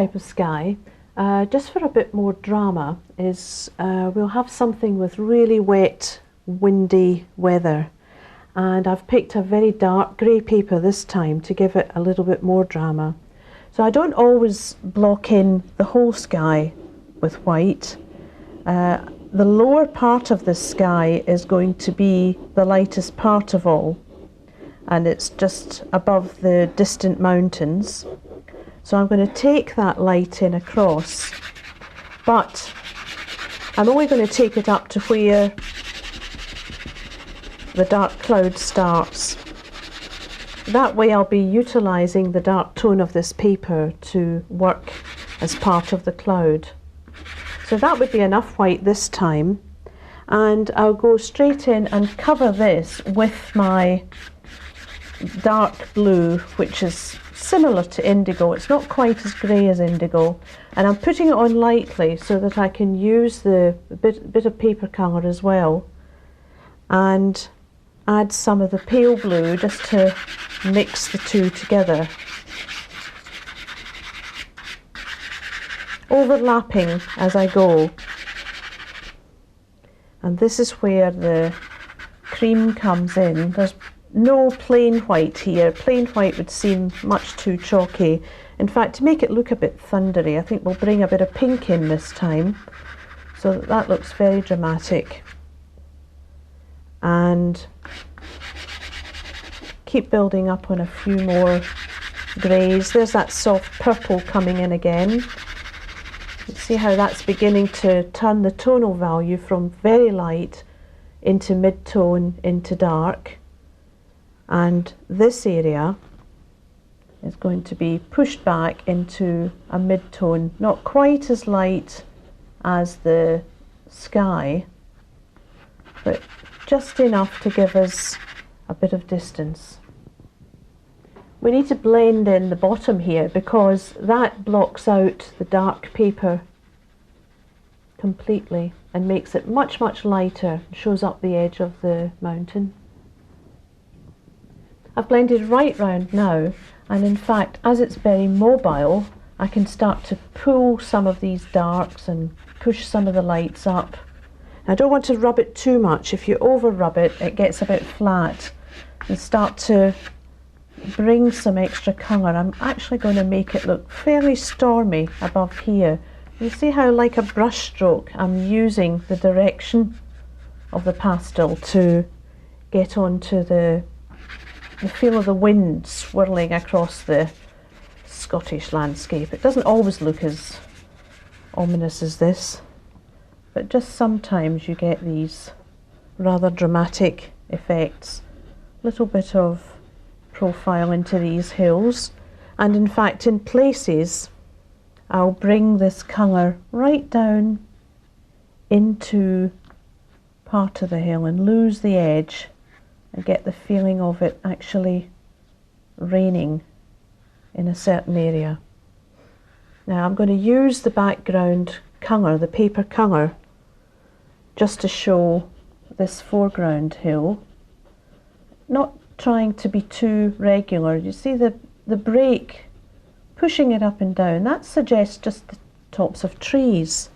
type of sky, just for a bit more drama, is we'll have something with really wet, windy weather. And I've picked a very dark grey paper this time to give it a little bit more drama. So I don't always block in the whole sky with white. The lower part of the sky is going to be the lightest part of all, and it's just above the distant mountains. So I'm going to take that light in across, but I'm only going to take it up to where the dark cloud starts. That way I'll be utilising the dark tone of this paper to work as part of the cloud. So that would be enough white this time, and I'll go straight in and cover this with my dark blue, which is similar to indigo. It's not quite as grey as indigo, and I'm putting it on lightly so that I can use the bit of paper colour as well, and add some of the pale blue just to mix the two together, overlapping as I go. And this is where the cream comes in. There's no plain white here. Plain white would seem much too chalky. In fact, to make it look a bit thundery, I think we'll bring a bit of pink in this time, so that looks very dramatic. And keep building up on a few more greys. There's that soft purple coming in again. You see how that's beginning to turn the tonal value from very light into mid-tone into dark. And this area is going to be pushed back into a mid-tone, not quite as light as the sky, but just enough to give us a bit of distance. We need to blend in the bottom here because that blocks out the dark paper completely and makes it much, much lighter, shows up the edge of the mountain. I've blended right round now, and in fact, as it's very mobile, I can start to pull some of these darks and push some of the lights up. I don't want to rub it too much. If you over rub it, it gets a bit flat. And start to bring some extra colour. I'm actually going to make it look fairly stormy above here. You see how, like a brush stroke, I'm using the direction of the pastel to get onto the feel of the wind swirling across the Scottish landscape. It doesn't always look as ominous as this, but just sometimes you get these rather dramatic effects. Little bit of profile into these hills, and in fact in places I'll bring this colour right down into part of the hill and lose the edge and get the feeling of it actually raining in a certain area. Now I'm going to use the background colour, the paper colour, just to show this foreground hill, not trying to be too regular. You see the break, pushing it up and down, that suggests just the tops of trees.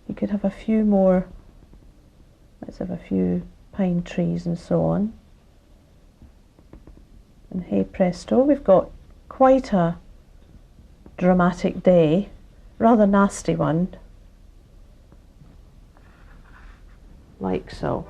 You could have a few more, let's have a few pine trees and so on. And hey presto, we've got quite a dramatic day, rather nasty one, like so.